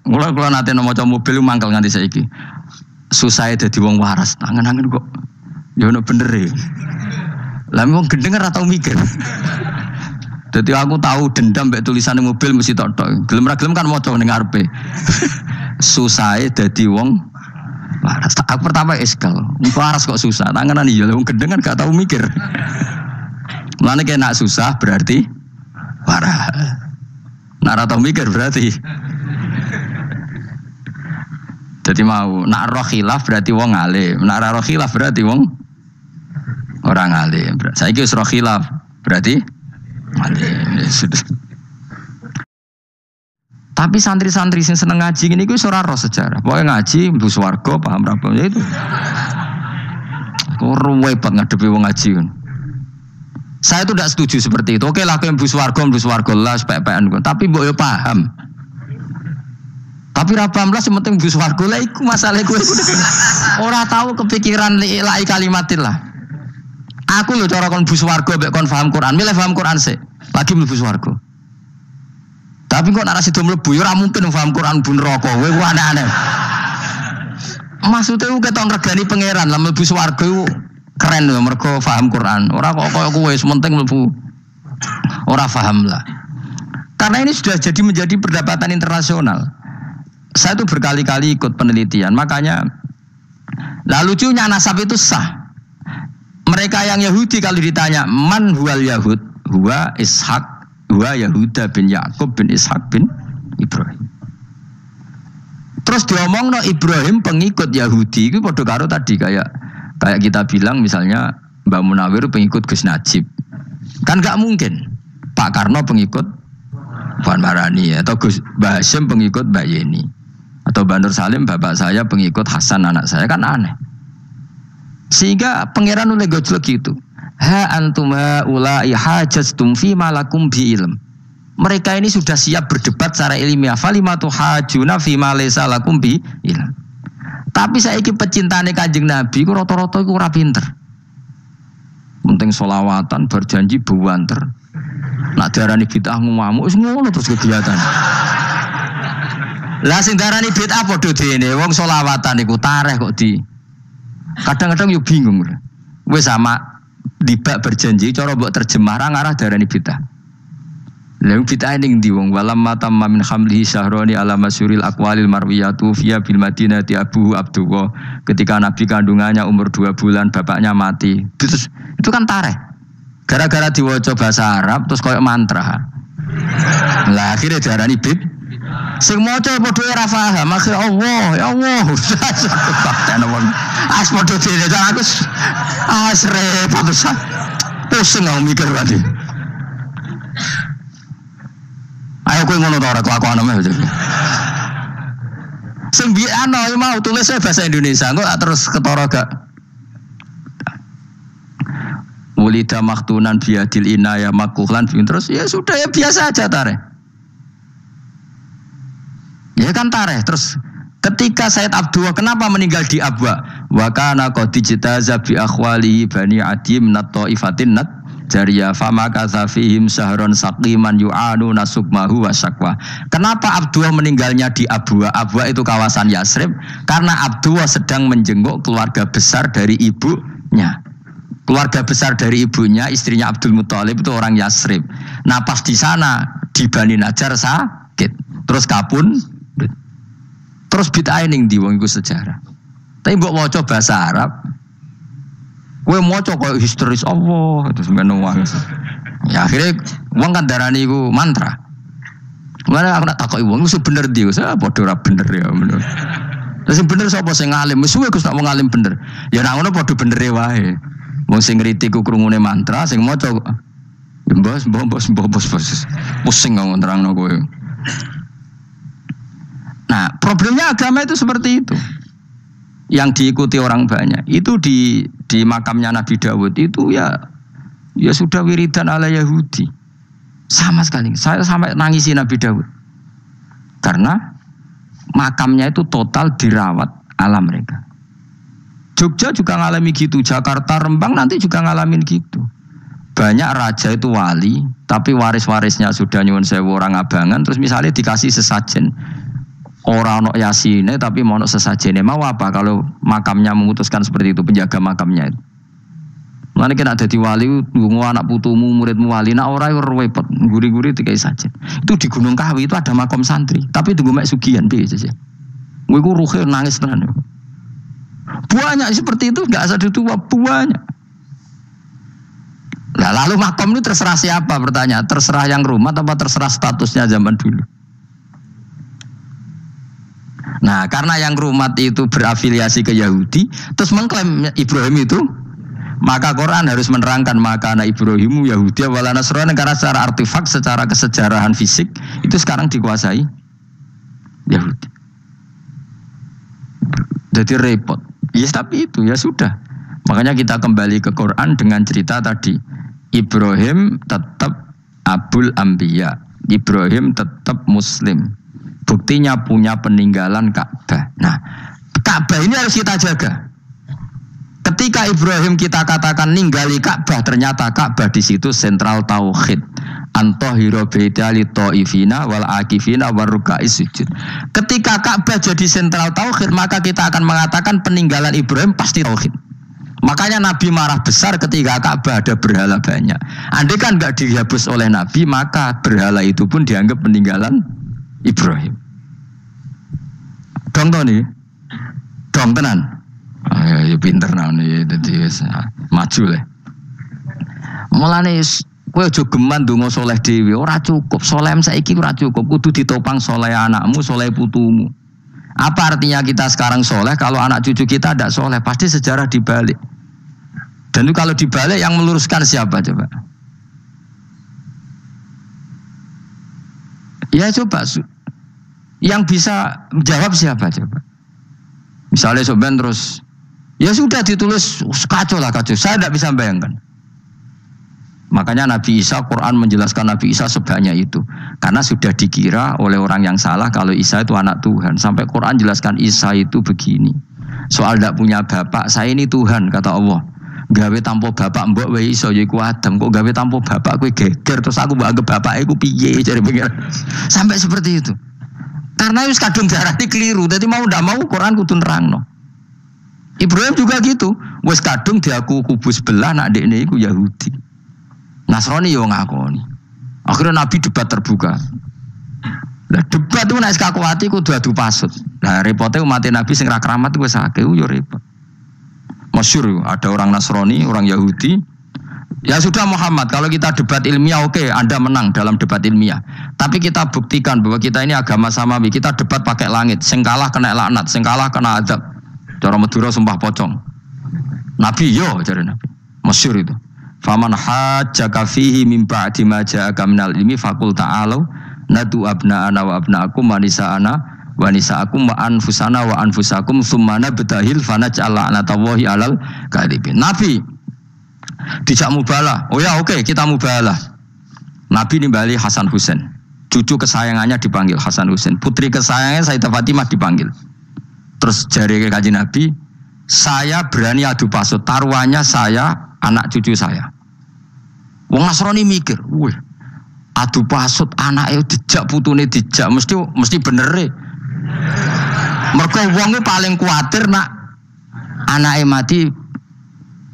Kula nate maca mobil mangkel nganti saiki. Susah dadi wong waras. Tangan-tangan kok ya ono bener e. Lah wong gendeng ora tau mikir. Dadi aku tahu dendam mbek tulisane mobil mesti tok-tok. Gelem ra gelem kan maca ning ngarepe. Susah dadi wong waras. Aku pertama eskal. Waras kok susah. Tanganan iya wong gendeng kan gak tau mikir. Mulane kena susah berarti waras. Nak ora tau mikir berarti. Jadi mau nak roh khilaf berarti wong alim, nak roh khilaf berarti wong orang alim. Saiki wis roh khilaf berarti alim. Tapi santri-santri sing seneng ngaji ngene iku wis ora roh sejarah. Pokoke ngaji mlebu swarga paham ra ya itu. Ruwet banget ngadepi wong ngaji kan. Saya itu tidak setuju seperti itu. Oke lah kowe mlebu swarga lah sepek-pekan. Tapi mbok yo paham. Tapi ra paham lah sementing mlebu swarga lah iku masalah kowe. Ora tahu kepikiran lai kalimatillah. Aku lho cara kon mlebu swarga mbek kon paham Quran. Milih paham Quran sik. Lagi mlebu swarga. Tapi kok nek sido mlebu ya ora mungkin paham Quran bun neraka. Kowe ku aneh-aneh. Maksudnya ku ketok ngregani pangeran lah mlebu swarga iku keren lho mergo paham Quran. Ora kok koyo kowe sementing mlebu ora paham lah. Karena ini sudah jadi menjadi perdebatan internasional. Saya tuh berkali-kali ikut penelitian, makanya lah lucunya nasab itu sah. Mereka yang Yahudi kalau ditanya man huwal Yahud, huwa Ishak, huwa Yahuda bin Yakub bin Ishak bin Ibrahim. Terus diomong no Ibrahim pengikut Yahudi, itu padha karo tadi kayak kita bilang misalnya Mbak Munawir pengikut Gus Najib, kan nggak mungkin. Pak Karno pengikut Puan Marani atau Mbak Hasyim pengikut Mbak Yeni. Atau Mbak Nur Salim, bapak saya pengikut Hasan anak saya, kan aneh. Sehingga pangeran oleh gojlek gitu. Ha antum haula'i hajastum fi ma lakum bi ilm. Mereka ini sudah siap berdebat secara ilmiah. Falimatu hajuna fi ma laysa lakum bi ilm. Tapi saiki pecintane Kanjeng Nabi ku rata-rata iku ora pinter. Penting selawatan berjanji buanter. Nak diarani bid'ah ngamuk wis ngono terus kegiatan. Lah sing darani bid'ah padha dene wong selawatan iku tareh kok di. Kadang-kadang yo bingung. Wis sama dibak berjanji cara mbok terjemah ra ngarah darani bid'ah. Lha bid'ah ning ndi wong walam matam min hamlihi syahroni ala masyuril aqwalil marwiyatu fiya bil madinati abu abdullah. Ketika Nabi kandungannya umur 2 bulan bapaknya mati. Terus itu kan tareh. Gara-gara diwaca bahasa Arab terus koyo mantra. Lah akhirnya diarani bid'ah. Sing maca padha ora paham, akhir Allah, ya Allah. As padha dene aku repot besar. Pusing aku mikir tadi. Ayo kowe ngono ta ora kelakuan aja. Sing biano mau tulis bahasa Indonesia, engko terus ketara gak. Wulida maktunan biadil inaya makuhlan terus ya sudah ya biasa aja tareh. Ya kan tareh terus ketika Said Abdullah kenapa meninggal di Abwa? Wa kana qad ijtaza bi akhwalihi bani Adim nat taifatin nat jariyah fama kasafihim sahron saqiman yu'anu nasukmahu wa syakwa. Kenapa Abdullah meninggalnya di Abwa? Abwa itu kawasan Yasrib karena Abdullah sedang menjenguk keluarga besar dari ibunya. Keluarga besar dari ibunya, istrinya Abdul Muthalib itu orang Yasrib. Nah pas di sana di Bani Najjar sakit, terus kapun. Terus bid'ah ning ndi wong iku sejarah. Tapi mbok maca bahasa Arab. Kowe maca koyo historis Allah terus ngono wae. Ya akhirnya wong kan darani iku mantra. Mulane aku nak takoki wong iku bener ndi, saya padha ora bener ya menurut. Lah sing bener sapa sing ngalim? Wis suwe Gus tak wong ngalim bener. Ya nek ngono padha bener wae. Wong sing ngritik ku krungune mantra, sing maca mbos. Pusing ngomong terangno kowe. Nah, problemnya agama itu seperti itu. Yang diikuti orang banyak. Itu di makamnya Nabi Dawud itu ya sudah wiridan ala Yahudi. Sama sekali. Saya sampai nangisi Nabi Dawud. Karena makamnya itu total dirawat ala mereka. Jogja juga ngalami gitu, Jakarta, Rembang nanti juga ngalamin gitu. Banyak raja itu wali, tapi waris-warisnya sudah nyuwun sewu orang abangan, terus misalnya dikasih sesajen. Orang ono yasine tapi mau sesajene. Mau apa kalau makamnya memutuskan seperti itu, penjaga makamnya itu. Mana kena ada di wali, nunggu anak putumu, muridmu wali, nak orang repot, guri-guri tiga saja. Itu di Gunung Kawi itu ada makam santri, tapi tunggu mek sugihan biasa saja. Gue ruhe nangis tenan. Banyak seperti itu, nggak ada tua banyak. Nah, lalu makam itu terserah siapa pertanyaan? Terserah yang rumah apa terserah statusnya zaman dulu? Nah, karena yang rumat itu berafiliasi ke Yahudi, terus mengklaim Ibrahim itu, maka Quran harus menerangkan maka anak Ibrahimu Yahudi wala Nasrani, karena secara artefak, secara kesejarahan fisik itu sekarang dikuasai Yahudi. Jadi repot. Yes, tapi itu ya sudah. Makanya kita kembali ke Quran dengan cerita tadi. Ibrahim tetap Abul Anbiya. Ibrahim tetap Muslim. Buktinya punya peninggalan Ka'bah. Nah, Ka'bah ini harus kita jaga. Ketika Ibrahim kita katakan ninggali Ka'bah, ternyata Ka'bah di situ sentral tauhid. Antahira baita li taifina wal akifina warukais sujud. Ketika Ka'bah jadi sentral tauhid, maka kita akan mengatakan peninggalan Ibrahim pasti tauhid. Makanya Nabi marah besar ketika Ka'bah ada berhala banyak. Andai kan enggak dihapus oleh Nabi, maka berhala itu pun dianggap peninggalan Ibrahim. Dong to nih. Dong tenan. Ya pinter nih, dadi maju le. Mulane kowe aja geman ndonga saleh dhewe, ora cukup. Saleh saiki ora cukup, kudu ditopang saleh anakmu, saleh putumu. Apa artinya kita sekarang saleh kalau anak cucu kita tidak saleh? Pasti sejarah dibalik. Dan itu kalau dibalik yang meluruskan siapa coba? Ya coba. Yang bisa menjawab siapa coba? Misalnya soben terus, ya sudah ditulis kacau lah kacau. Saya tidak bisa bayangkan. Makanya Nabi Isa, Quran menjelaskan Nabi Isa sebanyak itu. Karena sudah dikira oleh orang yang salah kalau Isa itu anak Tuhan. Sampai Quran jelaskan Isa itu begini. Soal tidak punya bapak, saya ini Tuhan kata Allah. Gawe tanpa bapak mbok wae iso ya iku Adam, kok gawe tanpa bapak kowe geger terus aku mbok anggap bapak iku piye jare pengen. Sampai seperti itu. Karena wis kadung darane keliru, dadi mau ndak mau Quran kudu nerangno. Ibrahim juga gitu, wis kadung diaku kubu sebelah nak dekne iku Yahudi. Nasrani yo ngakoni. Akhirnya Nabi debat terbuka. Lah debat itu nek kaku ati kudu adu pasut. Lah repote umat Nabi sing ra keramat wis akeh yo repot. Masyhur ada orang Nasrani, orang Yahudi. Ya sudah Muhammad, kalau kita debat ilmiah oke, Anda menang dalam debat ilmiah. Tapi kita buktikan bahwa kita ini agama samawi. Kita debat pakai langit, sing kalah kena laknat, sing kalah kena azab. Cara Madura sumpah pocong. Nabi yo jare Nabi. Masyhur itu. Faman hajjaka fihi min ba'di ma ja'aka minal ilmi faqul ta'alu nadu abna'ana wa abna'akum wa nisa'ana wa nisa'akum wa anfusana wa anfusakum summa nabtahil fanaj'al la'natallahi 'alal kadhibin. Nabi dijak mubalah. Oh ya oke, kita mubalah. Nabi nimbali Hasan Husain. Cucu kesayangannya dipanggil Hasan Husain. Putri kesayangannya Sayyidah Fatimah dipanggil. Terus jari Kanjeng Nabi, saya berani adu pasut. Taruhannya saya, anak cucu saya. Wong Nasrani mikir, wih, adu pasut anaknya dijak putune dijak mesti bener e. Mergo wonge paling kuatir nak anake mati.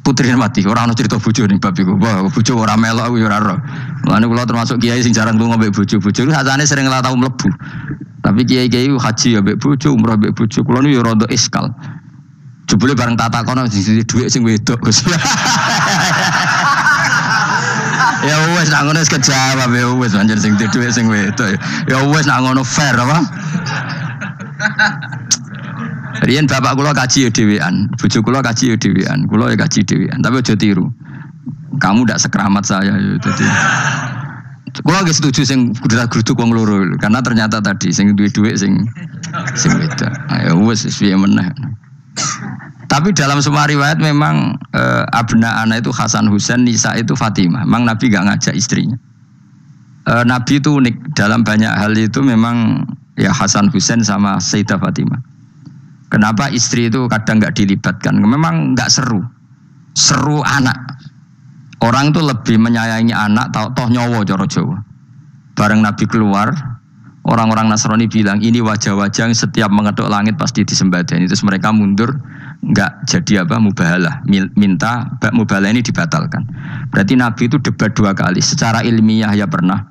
Putri mati, orang ana cerita bojo ning bab iku. Wah, bojo ora melok aku ya ora ro. Mulane kula termasuk kiai sing jarang lunga mbek bojo-bojo. Sakjane sering ora tau mlebu. Tapi kiai-kiai haji ya mbek bojo, umrah mbek bojo. Kula niku ya rada iskal. Jebule bareng tak takono sing dhuwit sing wedok Gus. Ya wis nak ngono wis kejawab ya wis anjen sing dhuwit sing wedok. Ya wis nak ngono fair apa? Riyen bapak kula kaji ya dhewean, bojo kula kaji ya dhewean, kula ya kaji dhewean, tapi aja tiru. Kamu ndak sekeramat saya ya dadi. Kula nggih setuju sing grudak-gruduk wong loro karena ternyata tadi sing duwe dhuwit sing beda. Ya wis piye meneh. Tapi dalam semua riwayat memang abna ana itu Hasan Husain, Nisa itu Fatimah. Memang Nabi enggak ngajak istrinya. Nabi itu unik dalam banyak hal itu memang ya Hasan Husain sama Sayyidah Fatimah. Kenapa istri itu kadang nggak dilibatkan? Memang nggak seru, seru anak. Orang itu lebih menyayangi anak, toh nyawa cara Jawa. Bareng Nabi keluar, Orang-orang Nasrani bilang ini wajah-wajah yang setiap mengetuk langit pasti disembadani. Terus mereka mundur, enggak jadi mubahalah. Minta mubahalah ini dibatalkan. Berarti Nabi itu debat 2 kali. Secara ilmiah ya pernah,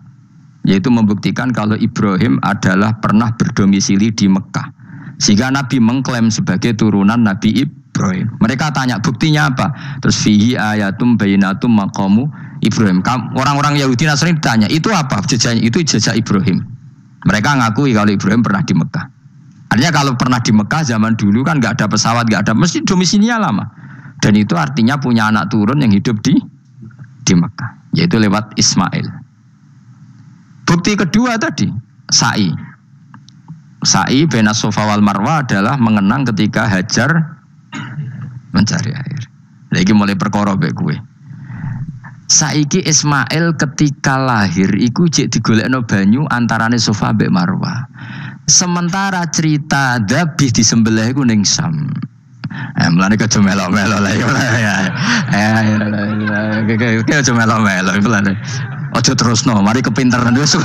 yaitu membuktikan kalau Ibrahim adalah pernah berdomisili di Mekah. Sehingga Nabi mengklaim sebagai turunan Nabi Ibrahim. Mereka tanya buktinya apa? Terus fihi ayatum bainatum maqamu Ibrahim. Orang-orang Yahudi Nasrani ditanya, itu apa? Jejaknya itu jejak Ibrahim. Mereka ngakui kalau Ibrahim pernah di Mekah. Artinya kalau pernah di Mekah zaman dulu kan nggak ada pesawat, nggak ada, mesti domisilinya lama. Dan itu artinya punya anak turun yang hidup di Mekah, yaitu lewat Ismail. Bukti kedua tadi, sa'i. Sa'i baina Safa wal Marwah adalah mengenang ketika Hajar mencari air. Lagi mulai perkara mbek kowe. Saiki Ismail ketika lahir iku jek digolekno banyu antarane Safa mbek Marwah. Sementara cerita dzabih disembelih iku ning Sam. Mulane aja melok-melok lah ya. Aja melok-melok mulane. Aja terusno, mari kepinteran wis.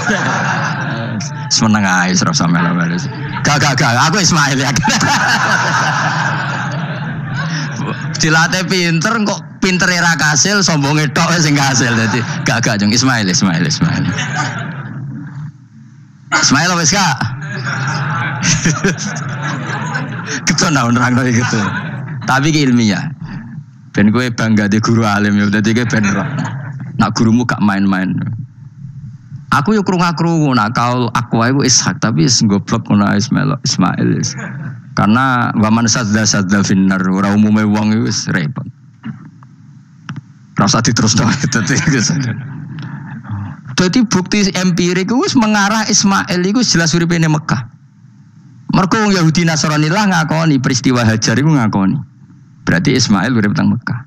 Semeneng ae ora usah melok-melok. Gak, aku Ismail ya. Dilatih pinter kok pinter ra kasil sombonge tok sing kasil dadi gak jeng Ismail. Ismail wis Kak. Keton nerangno gitu. Tapi ki ilmiah. Ben kowe bangga di guru alim ya dadi kowe ben ora. Nak gurumu gak main-main. Aku yo krungu-krungu nak kaul aku iku Ishak tapi wis goblok ngono Ismail. Karena waman sadda finnar ora umume wong iku wis repot. Rasa diterusno dadi bukti empirik wis mengarah Ismail iku jelas uripe ning Mekah. Mergo wong Yahudi Nasrani lah ngakoni peristiwa Hajar iku ngakoni. Berarti Ismail urip teng Mekah.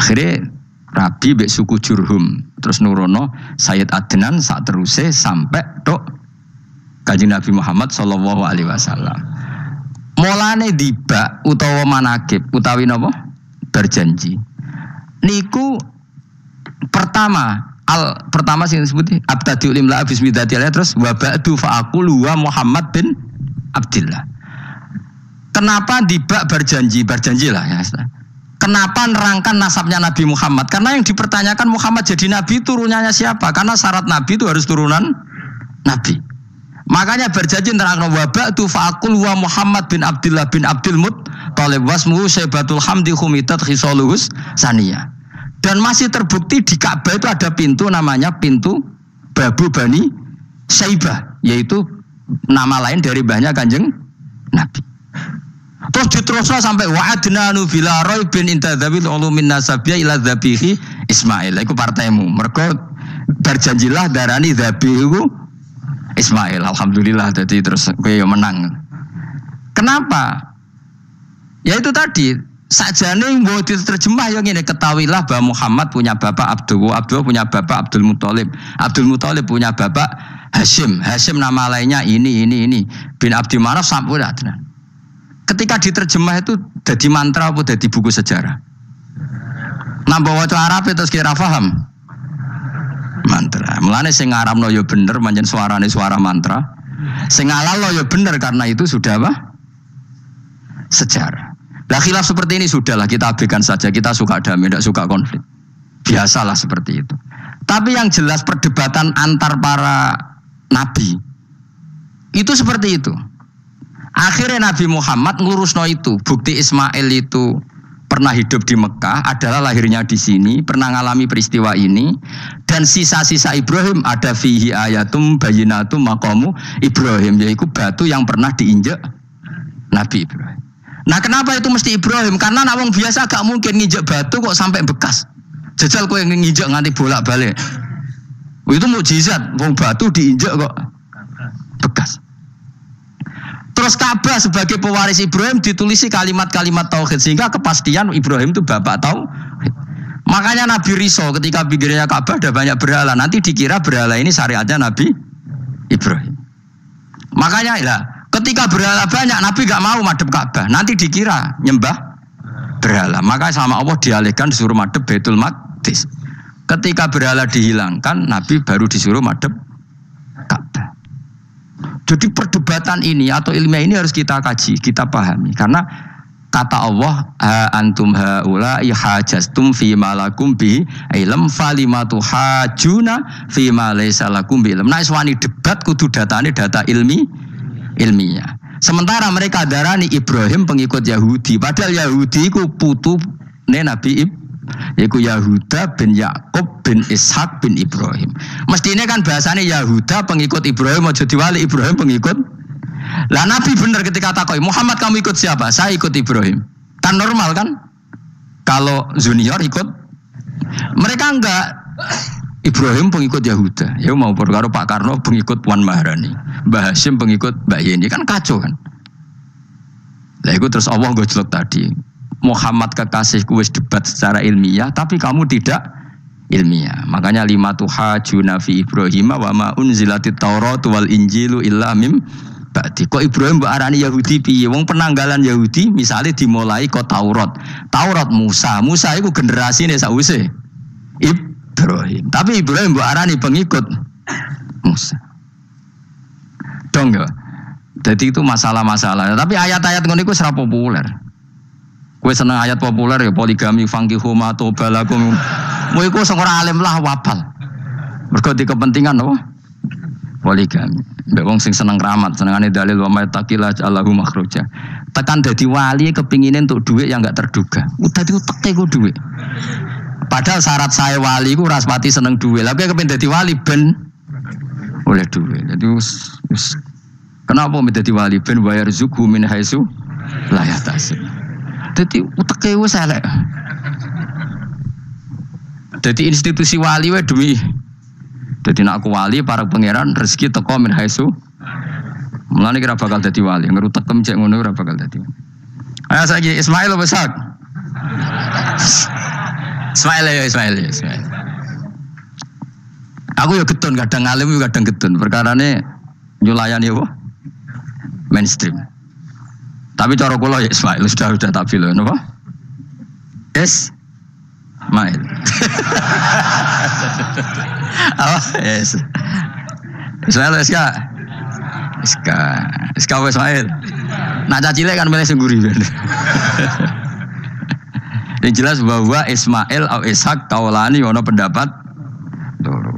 Akhirnya Rabi mbek suku Jurhum terus nurono Sayyid Adnan sak teruse sampai tok Kanjeng Nabi Muhammad sallallahu alaihi wasallam. Mulane dibak utawa manakib utawi napa? Berjanji. Niku pertama sing disebut abtadiul imla bismillahirrahmanirrahim terus wa ba'du fa aqulu wa Muhammad bin Abdillah. Kenapa dibak berjanji lah ya. Kenapa nerangkan nasabnya Nabi Muhammad? Karena yang dipertanyakan Muhammad jadi Nabi turunannya siapa? Karena syarat Nabi itu harus turunan Nabi. Makanya berjanji nerangkan wabak tu fa'akul wa Muhammad bin Abdillah bin Abdul Muttalib wasmuhu Syaibatul Hamdi Khumitat Khisaluhus Saniyah. Dan masih terbukti di Ka'bah itu ada pintu namanya pintu Babu Bani Syaibah, yaitu nama lain dari banyak Kanjeng Nabi. Terus diteruslah sampai wa'adnanu bila raibin intadzabil ulumin nasabiyah ila dzabihi Ismail. Iku partaimu. Mergo berjanjilah darani dzabihu Ismail. Alhamdulillah jadi terus kowe yo menang. Kenapa? Ya itu tadi sajane mbok diterjemah yo ngene, ketahuilah bahwa Muhammad punya bapak Abdullah punya bapak Abdul Muthalib punya bapak Hashim nama lainnya ini bin Abdi Manaf sampai Adnan. Ketika diterjemah itu jadi mantra apa jadi buku sejarah? Nambah waca Arab terus kira paham? Mantra. Mulane sing ngarapno ya bener manjen suarane suara mantra. Sing ngalalo ya bener karena itu sudah apa? Sejarah. Lah khilaf seperti ini sudahlah kita abaikan saja. Kita suka damai, tidak suka konflik. Biasalah seperti itu. Tapi yang jelas perdebatan antar para nabi itu seperti itu. Akhirnya Nabi Muhammad ngurusno itu. Bukti Ismail itu pernah hidup di Mekah, adalah lahirnya di sini, pernah ngalami peristiwa ini, dan sisa-sisa Ibrahim ada fihi ayatum bayinatum maqamu Ibrahim, yaitu batu yang pernah diinjak Nabi Ibrahim. Nah kenapa itu mesti Ibrahim? Karena nawang biasa gak mungkin nginjak batu kok sampai bekas. Jajal kok yang nginjak nganti bolak-balik. Itu mukjizat, wong batu diinjak kok bekas. Terus Ka'bah sebagai pewaris Ibrahim ditulisi kalimat-kalimat tauhid sehingga kepastian Ibrahim itu bapak tauhid. Makanya Nabi Riso ketika pinggirnya Ka'bah ada banyak berhala, nanti dikira berhala ini syariatnya Nabi Ibrahim. Makanya lah ketika berhala banyak Nabi gak mau madhep Ka'bah, nanti dikira nyembah berhala. Maka sama Allah dialihkan disuruh madhep Baitul Maqdis. Ketika berhala dihilangkan Nabi baru disuruh madhep Ka'bah. Jadi perdebatan ini atau ilmiah ini harus kita kaji, kita pahami. Karena kata Allah, antum haula ihajastum fi ma lakum bi ilm falimatu hajuna fi ma laysa lakum bi ilm. Nah, iswani debat kudu datane data ilmiah. Sementara mereka darani Ibrahim pengikut Yahudi, padahal Yahudi ku putune Nabi yaitu Yahuda bin Yakub bin Ishak bin Ibrahim. Mestinya kan bahasanya Yahuda pengikut Ibrahim, aja diwali Ibrahim pengikut. Lah Nabi benar ketika takoi, Muhammad kamu ikut siapa? Saya ikut Ibrahim. Kan normal kan? Kalau junior ikut, mereka enggak. Ibrahim pengikut Yahuda. Ya mau perkara Pak Karno pengikut Puan Maharani, Mbah Hashim pengikut Mbak Yeni, kan kacau kan? Lah itu terus Allah gojlok tadi. Muhammad kekasihku wis debat secara ilmiah, tapi kamu tidak ilmiah. Makanya lima tuhajuna fi Ibrahim wa ma unzilatit Taurat wal Injilu illa mim ba'di. Kok Ibrahim mbok arani Yahudi piye? Wong penanggalan Yahudi misalnya dimulai kok Taurat. Taurat Musa. Musa iku generasine sakwise Ibrahim. Tapi Ibrahim mbok arani pengikut Musa. Dong ya. Jadi itu masalah-masalah. Tapi ayat-ayat ngono iku ora populer. Kowe seneng ayat populer ya poligami fangkihu ma tobalakum. Kowe iku sing ora alim lah wabal. Mergo di kepentingan apa? Poligami. Mbek wong sing seneng keramat, senengane dalil wa may taqila Allahu makhraja. Tekan dadi wali kepingine entuk dhuwit yang enggak terduga. Udah diuteke ku dhuwit. Padahal syarat saya wali ku ora pati seneng dhuwit. Lah kowe kepengin dadi wali ben oleh dhuwit. Dadi wis kenapa menjadi wali ben bayar zuku min haitsu la yahtasib. Jadi uteke wis elek. Jadi institusi wali wae demi. Jadi nak aku wali para pangeran rezeki teko min haitsu. Mulane kira bakal dadi wali, ngerutek cek ngono ora bakal dadi. Ayo saiki Ismail besak. Ismail. Aku ya getun kadang alim kadang getun. Perkarane nyulayani apa? Mainstream. Tapi cara kula ya Ismail sudah tak pilih napa? Ismail. Apa? Yes. Ismail Iska Ismail. Nak cacile kan milih sengguri ben. Yang jelas bahwa Ismail atau Ishak kaulani ono pendapat loro.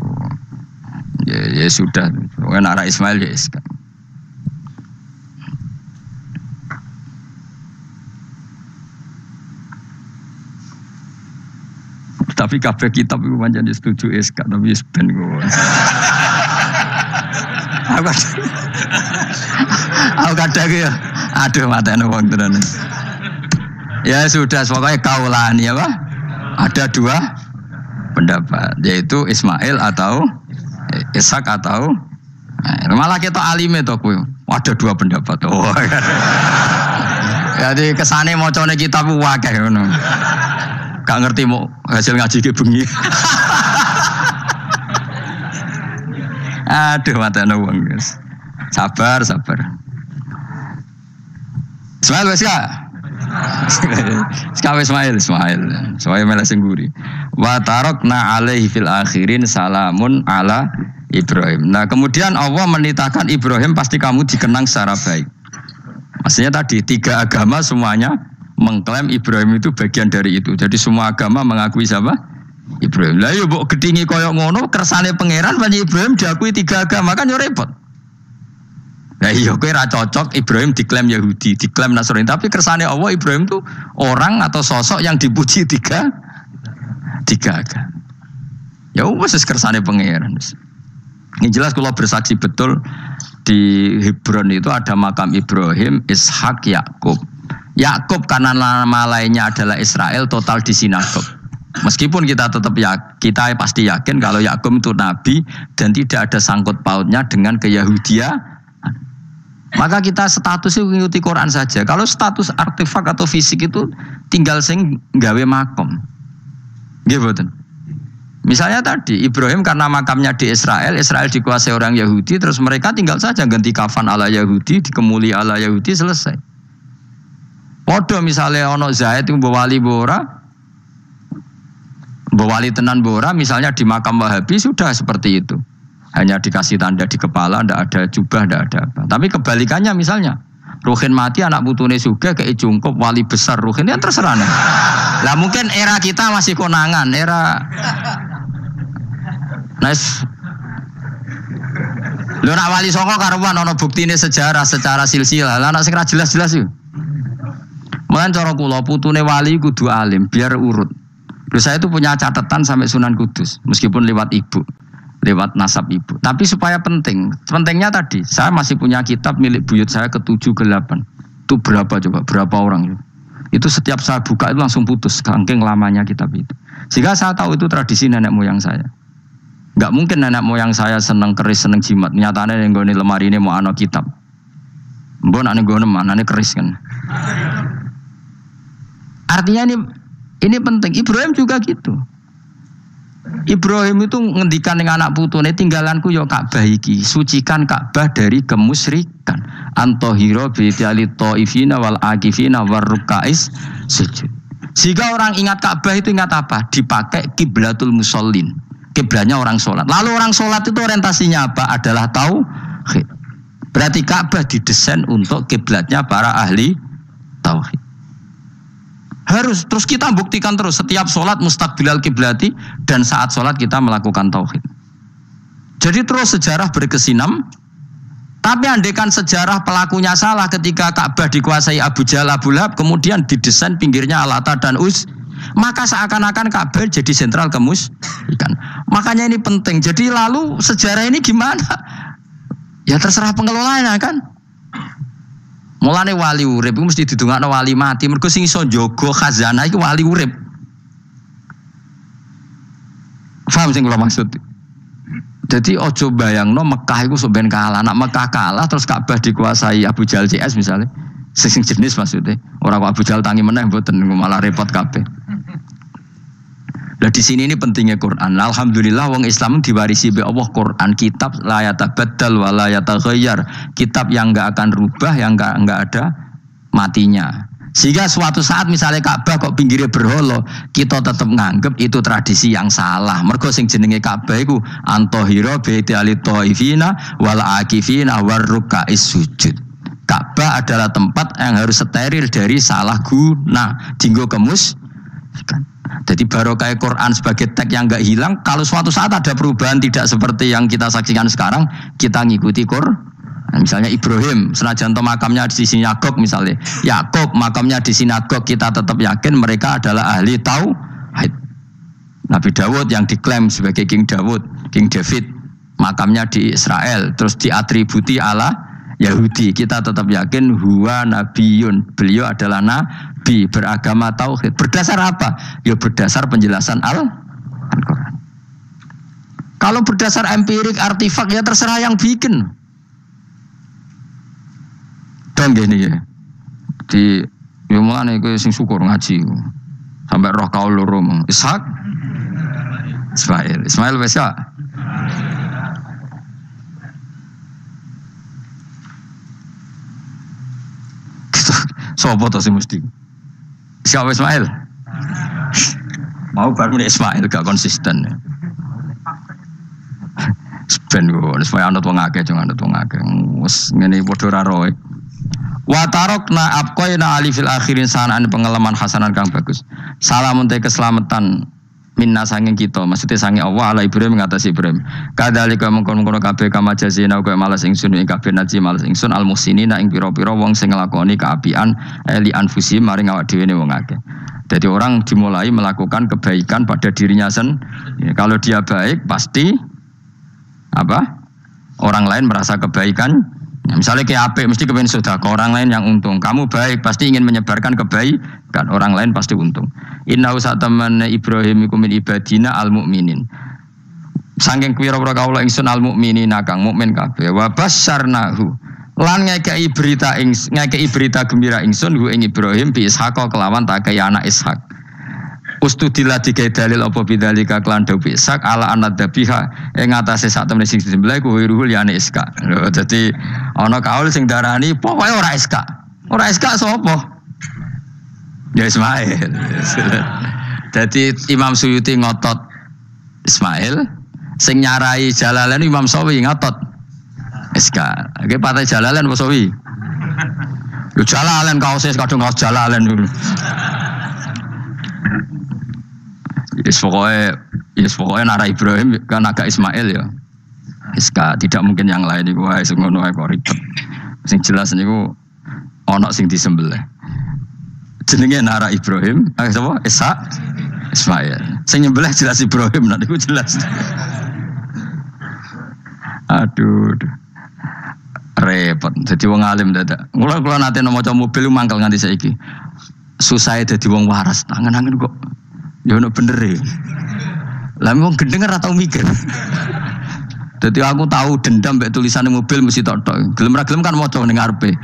Ya sudah, pokoknya arah Ismail ya Iska. Tapi kabeh kitab itu pancen setuju SK tapi ben kok. Aku kadang ya aduh matane wong tenan. Ya sudah pokoknya kaulani apa? Ada dua pendapat yaitu Ismail atau Ishak atau malah kita alime to kowe. Ada dua pendapat. Oh. Jadi kesane macane kitab akeh ngono. Gak ngerti mau hasil ngaji ke bengi. Aduh matane wong guys. Sabar. Ismail wis ya. Ismail. Soale malah sengguri. Wa tarakna alaihi fil akhirin salamun ala Ibrahim. Nah, kemudian Allah menitahkan Ibrahim pasti kamu dikenang secara baik. Maksudnya tadi tiga agama semuanya mengklaim Ibrahim itu bagian dari itu. Jadi semua agama mengakui siapa? Ibrahim. Lah yo mbok gedhingi koyo ngono kersane pangeran banyak Ibrahim diakui tiga agama kan yo repot. Lah iya kowe ra cocok Ibrahim diklaim Yahudi, diklaim Nasrani, tapi kersane Allah Ibrahim itu orang atau sosok yang dipuji tiga agama. Ya wis kersane pangeran. Ini jelas kalau bersaksi betul di Hebron itu ada makam Ibrahim, Ishak, Yakub. Yakub karena nama lainnya adalah Israel total di sinagog. Meskipun kita tetap kita pasti yakin kalau Yakub itu nabi dan tidak ada sangkut pautnya dengan keyahudian. Maka kita statusnya mengikuti Quran saja. Kalau status artefak atau fisik itu tinggal sing gawe makom. Gitu. Misalnya tadi Ibrahim karena makamnya di Israel dikuasai orang Yahudi, terus mereka tinggal saja ganti kafan ala Yahudi, dikemuli ala Yahudi, selesai. Podo misalnya ono Zaid itu bawali tenan bora, misalnya di makam Wahabi sudah seperti itu. hanya dikasih tanda di kepala, ndak ada jubah, ndak ada apa. Tapi kebalikannya misalnya, Ruhin mati anak putune juga kayak jungkup wali besar Ruhin ya terserah nih. Lah mungkin era kita masih konangan, era nice. Lho nak wali songo karuan ana buktine sejarah secara silsilah. Lah nak sing ra jelas-jelas yo. Mulan cara kula putune wali kudu alim biar urut. Lho saya itu punya catatan sampai Sunan Kudus meskipun lewat ibu, lewat nasab ibu. Tapi supaya penting. Pentingnya tadi, saya masih punya kitab milik buyut saya ke-7 ke-8. Itu berapa coba? Berapa orang itu? Itu setiap saya buka itu langsung putus saking lamanya kitab itu. Sehingga saya tahu itu tradisi nenek moyang saya. Enggak mungkin nenek moyang saya seneng keris, seneng jimat. Nyatanya yang gue lemari ini mau ana kitab. Mbok nek nggone manane keris kan. Artinya ini penting. Ibrahim juga gitu. Ibrahim itu ngendikan dengan anak putune tinggalanku yo Ka'bah iki, sucikan Ka'bah dari kemusyrikan. Antohiro bi'ali ta'ifina wal akifina warrukais sujud. Jika orang ingat Ka'bah itu ingat apa? Dipakai kiblatul musallin. Kiblatnya orang sholat. Lalu orang sholat itu orientasinya apa? Adalah tauhid. Berarti Ka'bah didesain untuk kiblatnya para ahli tauhid. Harus terus kita buktikan terus setiap sholat mustaqbilal kiblati dan saat sholat kita melakukan tauhid. Jadi terus sejarah berkesinam. Tapi andaikan sejarah pelakunya salah ketika Ka'bah dikuasai Abu Jahal Abu Lahab kemudian didesain pinggirnya Al-Ata dan Uz, maka seakan-akan Ka'bah jadi sentral kemusyrikan. Makanya ini penting. Jadi lalu sejarah ini gimana? Ya terserah pengelolanya kan. Mulane wali urip iku mesti didongakno wali mati. Mergo sing iso njaga khazanah iku wali urip. Paham sing kula maksud? Jadi ojo bayangno Mekah iku sok ben kalah. Nak Mekah kalah terus Ka'bah dikuasai Abu Jahal CS misalnya. Sing jenis maksudnya. Ora kok Abu Jahal tangi meneh mboten malah repot kabeh. Lah di sini ini pentingnya Quran. Alhamdulillah wong Islam diwarisi be Allah Quran, kitab la yatabaddal wa la yataghayyar. Kitab yang enggak akan rubah, yang enggak ada matinya. Sehingga suatu saat misalnya Ka'bah kok pinggirnya berholo, kita tetap nganggep itu tradisi yang salah. Mergo sing jenenge Ka'bah iku antohiro bi'ali ta'ifina wal akifina warrukais sujud. Ka'bah adalah tempat yang harus steril dari salah guna, dinggo kemusyrikan. Jadi barokah Quran sebagai teks yang enggak hilang. Kalau suatu saat ada perubahan tidak seperti yang kita saksikan sekarang, kita ngikuti Quran. Misalnya Ibrahim, senajan makamnya di sinagog misalnya, Yakub makamnya di sinagog, kita tetap yakin mereka adalah ahli tauhid. Nabi Dawud yang diklaim sebagai King David, makamnya di Israel, terus diatributi ala Yahudi, kita tetap yakin huwa nabiyun, beliau adalah nabi beragama tauhid. Berdasar apa? Ya berdasar penjelasan Al-Quran. Kalau berdasar empirik artifak ya terserah yang bikin. Dan gini ya, di mulane kowe sing syukur ngaji sampai roh kaul loro Ishak Ismail wis ya. Sopo to sing mesti? Siapa Ismail? Mau baru Ismail gak konsisten. Ben kok supaya anut wong akeh jangan anut wong akeh. Wes ngene padha ra roe. Wa tarokna abqaina ali fil akhirin sanaan pengalaman hasanan kang bagus. Salamun te keselamatan minna sanging kita, maksudnya sanging Allah ala Ibrahim ngatasi Ibrahim. Kadzalika mengkon-kono kabeh kama jazina kaya malas ingsun ing kabeh naji malas ingsun al muhsinina ing pira-pira wong sing nglakoni kaapian eli anfusi maring awak dhewe ne wong akeh. Jadi orang dimulai melakukan kebaikan pada dirinya sendiri. Kalau dia baik pasti apa? Orang lain merasa kebaikan. Ya, misalnya kayak apik mesti kepen sedekah, orang lain yang untung. Kamu baik pasti ingin menyebarkan kebaikan, orang lain pasti untung. Inna usataman Ibrahim iku min ibadina al mukminin. Saking pira-pira kaula ingsun al mukminina kang mukmin kabeh. Wa basyarnahu. Lan ngekei berita gembira ingsun hu ing Ibrahim bi Ishaq kelawan takai anak Ishak. Ustudillah dikai dalil apa bidzalika kelan dawu Ishak ala anad dabiha ing atase sak temene sing disembelih ku wiruhul yani Ishak. Dadi ana kaul sing darani pokoke ora Ishak. Ora Ishak sapa? Ya Ismail. Jadi Imam Suyuti ngotot Ismail, Sing nyarai Jalalain Imam Sawi ngotot. SK. Oke Partai Jalalain apa Sawi? Lu Jalalain kaosnya kadung kaos Jalalain dulu. Yes pokoknya Nara Ibrahim kan agak Ismail ya. SK tidak mungkin yang lain iku wae sing ngono ae kok ribet. Sing jelas niku ana sing disembelih. Jenenge Nara Ibrahim, sapa? Ismail. Sing nyembelih jelas Ibrahim, nanti ku jelas. Aduh. Repot. Jadi wong alim dadak. Kula nate maca mobil mangkel nganti saiki. Susah dadi wong waras. Tangan-tangan kok ya ono bener e. Lah wong gendeng ora tau mikir. Jadi aku tahu dendam mbek tulisan mobil mesti tok-tok. Gelem ra gelem kan maca ning ngarepe.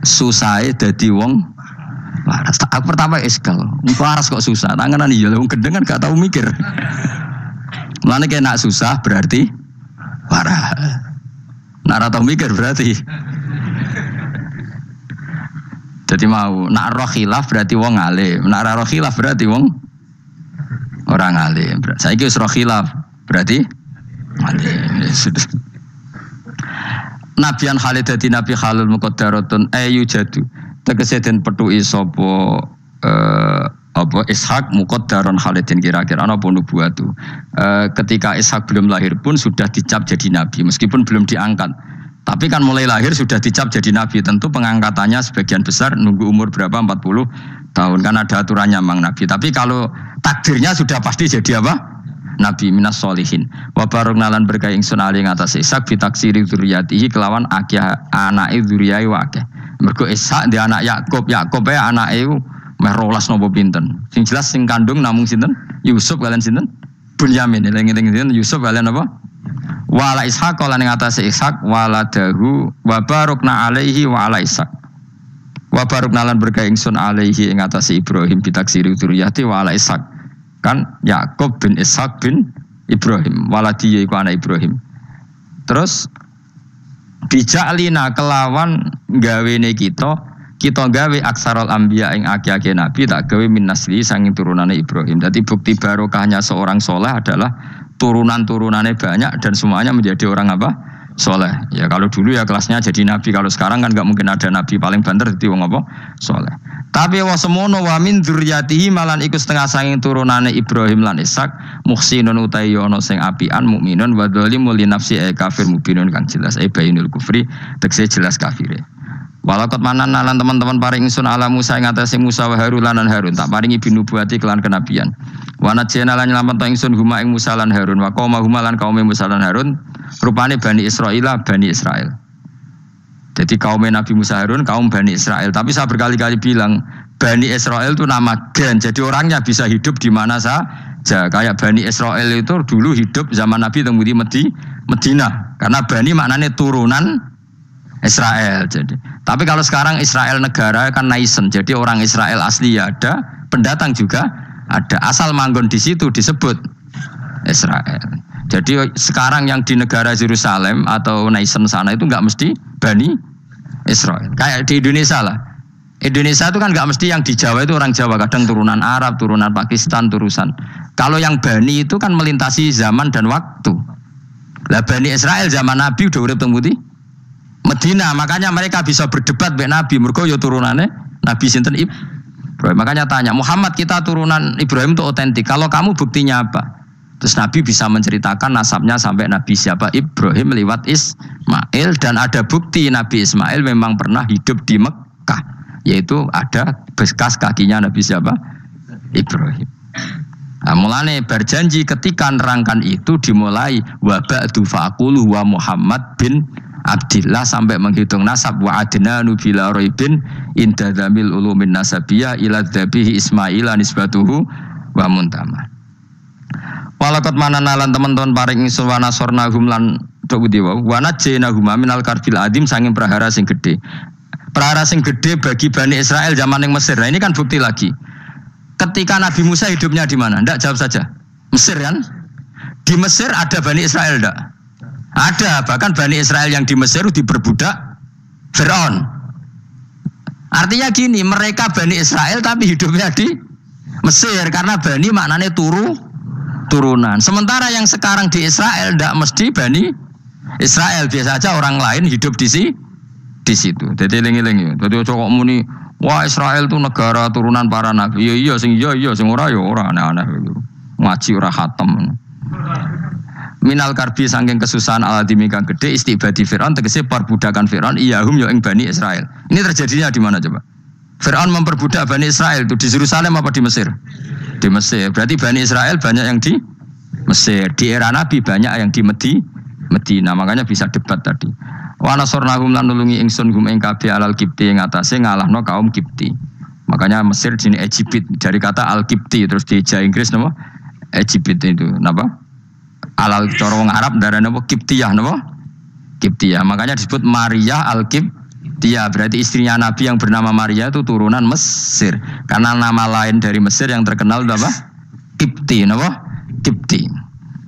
Susah dadi wong waras. Aku pertama eskal. Waras kok susah. Tanganan iya wong gendeng kan gak tau mikir. Mulane kena susah berarti waras. Nak tau mikir berarti. Jadi mau nak roh khilaf berarti wong alim. Nak roh khilaf berarti wong orang alim. Saiki wis roh khilaf berarti alim. Nabian Khalid dadi nabi halul muqaddaratun ayu jadu. Tegese den petuki sapa apa Ishak muqaddaron Khalidin kira-kira ana apa nubuatu. Ketika Ishak belum lahir pun sudah dicap jadi nabi meskipun belum diangkat. Tapi kan mulai lahir sudah dicap jadi nabi. Tentu pengangkatannya sebagian besar nunggu umur berapa 40 tahun kan ada aturannya mang nabi. Tapi kalau takdirnya sudah pasti jadi apa? Nabi minas solihin. Wa barokna lan berkah ingsun ali ngatas Ishak bitaksiri dzurriyyatihi kelawan akeh anake dzurriyyah akeh. Mergo Ishak di anak Yakub ya anake meh 12 napa pinten. Sing jelas sing kandung namung sinten? Yusuf kalian sinten? Bunyamin. Eling-eling sinten? Yusuf kalian apa? Wala Ishaq lan ing atase Ishaq waladahu wa barokna alaihi wa ala Ishaq. Wa barokna lan berkah ingsun alaihi ing atase Ibrahim bitaksiri dzurriyyati wa ala Ishaq. Kan Yakub bin Ishaq bin Ibrahim. Waladi iku anak Ibrahim. Terus bija'lina kelawan gawene kita gawe aksarul anbiya ing akeh-akeh nabi tak gawe min nasli sanging turunane Ibrahim. Jadi bukti barokahnya seorang soleh adalah turunan-turunannya banyak dan semuanya menjadi orang apa? Soleh. Ya kalau dulu ya kelasnya jadi nabi, kalau sekarang kan nggak mungkin ada nabi paling banter jadi wong apa? Soleh. Tapi wa semono wa min dzurriyyatihi malan iku setengah sanging turunane Ibrahim lan Ishak muhsinun utawi ana sing apian mukminun wa dzalimun li nafsi kafir mubinun kang jelas bainul kufri tekse jelas kafire. Walakot manan lan teman-teman paring ingsun ala Musa ing atase Musa wa Harun lan Harun tak paringi binubuwati kelan kenabian. Wa najena lan nyelametno ingsun huma ing Musa lan Harun wa qauma huma lan kaum Musa lan Harun rupane Bani Israil. Jadi kaum Nabi Musa Harun kaum Bani Israel. Tapi saya berkali-kali bilang Bani Israel itu nama gen. Jadi orangnya bisa hidup di mana saja. Kayak Bani Israel itu dulu hidup zaman Nabi temudi Medina. Karena Bani maknanya turunan Israel. Jadi, tapi kalau sekarang Israel negara kan naisen, jadi orang Israel asli ya ada, pendatang juga ada. Asal manggon di situ disebut Israel. Jadi sekarang yang di negara Yerusalem atau naisen sana itu nggak mesti Bani Israel. Kayak di Indonesia lah. Indonesia itu kan nggak mesti yang di Jawa itu orang Jawa, kadang turunan Arab, turunan Pakistan, turunan. Kalau yang Bani itu kan melintasi zaman dan waktu. Lah Bani Israel zaman Nabi udah urip teng Medina, makanya mereka bisa berdebat dengan Nabi. Mergo ya turunannya Nabi sinten Ibrahim. Makanya tanya, Muhammad kita turunan Ibrahim itu otentik. Kalau kamu buktinya apa? Terus Nabi bisa menceritakan nasabnya sampai Nabi siapa? Ibrahim lewat Ismail. Dan ada bukti Nabi Ismail memang pernah hidup di Mekah. Yaitu ada bekas kakinya Nabi siapa? Ibrahim. Nah, mulane berjanji ketika nerangkan itu dimulai wa ba'du faqulu wa Muhammad bin Abdillah sampai menghitung nasab wa adnanu bila raibin inda dzamil ulumin nasabiyah ila dzabihi Ismaila nisbatuhu wa muntama. Walaqad manana lan teman-teman paring ingsun wa nasornahum lan dawuh wa najjaynahum minal karbil adim sanging prahara sing gedhe. Prahara sing gedhe bagi Bani Israel zaman yang Mesir. Nah, ini kan bukti lagi. Ketika Nabi Musa hidupnya di mana? Ndak, jawab saja. Mesir kan? Di Mesir ada Bani Israel ndak? Ada, bahkan Bani Israel yang di Mesir diperbudak Fir'aun. Artinya gini, mereka Bani Israel tapi hidupnya di Mesir karena Bani maknanya turunan. Sementara yang sekarang di Israel tidak mesti Bani Israel, biasa aja orang lain hidup di situ. Jadi eling-eling. Jadi kok muni wah Israel itu negara turunan para nabi. Iya sing ora ya ora aneh-aneh gitu. Ngaji ora khatam. Minal karbi saking kesusahan aladimi kang gede istibadi Fir'aun tegese perbudakan Fir'aun iyahum ya ing Bani Israel. Ini terjadinya di mana coba? Fir'aun memperbudak Bani Israel itu di Yerusalem apa di Mesir? Di Mesir. Berarti Bani Israel banyak yang di Mesir. Di era Nabi banyak yang di Medina. Makanya bisa debat tadi. Wa nasarnahum lan nulungi ingsun hum ing kabeh alal kipti ing atase ngalahno kaum Kipti. Makanya Mesir jenis Egypt dari kata al-Kipti terus di Inggris napa? Egypt itu napa? Alal cara wong Arab darane napa Kiptiyah napa? Kiptiyah. Makanya disebut Maria al-Kiptiyah. Berarti istrinya Nabi yang bernama Maria itu turunan Mesir. Karena nama lain dari Mesir yang terkenal itu apa? Kipti napa? Kipti.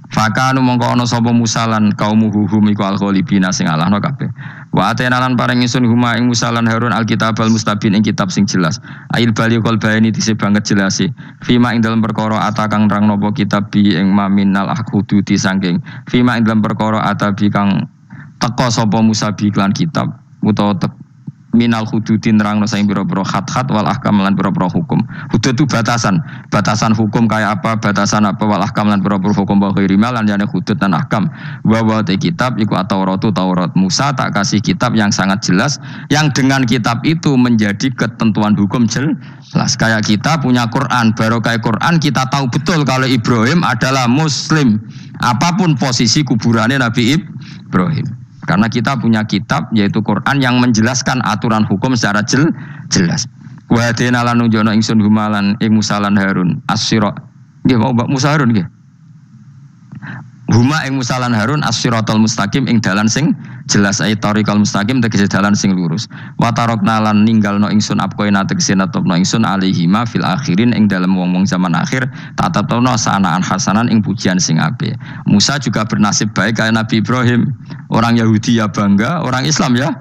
Fakanu mongko ana sapa Musa lan kaum hum iku al-ghalibina sing alahno kabeh. Wa atena lan paring ingsun huma ing Musa lan Harun al-kitab al-mustabin ing kitab sing jelas. Ail baliqul bayani dise banget jelase. Fima ing dalem perkara atakang nerang napa kitab bi ing maminal ahududi saking. Fima ing dalem perkara atabi kang teka sapa Musa bi iklan kitab utawa minal hududin nerangno saing pira-pira khat-khat wal ahkam lan pira-pira hukum. Hudud itu batasan hukum kayak apa, batasan apa wal ahkam lan pira-pira hukum wa ghairimal lan jane hudud dan ahkam. Wa te kitab iku Taurat Musa tak kasih kitab yang sangat jelas yang dengan kitab itu menjadi ketentuan hukum jelas. Kayak kita punya Quran, baru kayak Quran kita tahu betul kalau Ibrahim adalah muslim. Apapun posisi kuburannya Nabi Ibrahim. Karena kita punya kitab yaitu Quran yang menjelaskan aturan hukum secara jelas. Wa hadina lan nunjukna ingsun humalan ing Musa lan Harun as-sirat. Nggih mau Mbak Musa Harun nggih. Huma ing Musa lan Harun as-siratal mustaqim ing dalan sing jelas ay tariqal mustaqim tegese dalan sing lurus. Wa tarakna lan ninggalno ingsun apkoina tegese netopno ingsun alaihima fil akhirin ing dalem wong-wong zaman akhir tatapno sanaan hasanan ing pujian sing apik. Musa juga bernasib baik kayak Nabi Ibrahim. Orang Yahudi ya bangga, orang Islam ya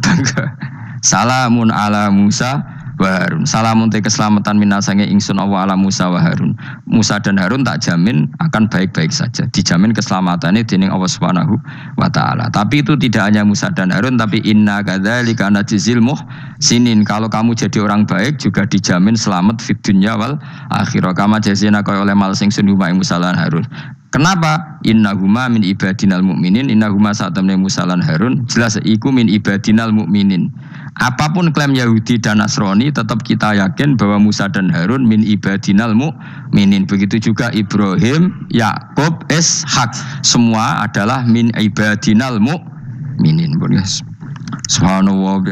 bangga. Salamun ala Musa wa Harun. Salamun te keselamatan minasange ingsun Allah ala Musa wa Harun. Musa dan Harun tak jamin akan baik-baik saja. Dijamin keselamatannya dening Allah Subhanahu wa taala. Tapi itu tidak hanya Musa dan Harun tapi inna kadzalika najzil muhsinin. Kalau kamu jadi orang baik juga dijamin selamat fid dunya wal akhirah. Kama jazina kaya oleh mal sing sunuma ing Musa lan Harun. Kenapa? Innahuma min ibadinal mu'minin. Innahuma saat temne Musa lan Harun jelas iku min ibadinal mu'minin. Apapun klaim Yahudi dan Nasrani tetap kita yakin bahwa Musa dan Harun min ibadinal mu'minin. Begitu juga Ibrahim, Yakub, Ishak semua adalah min ibadinal mu'minin. Subhanallah.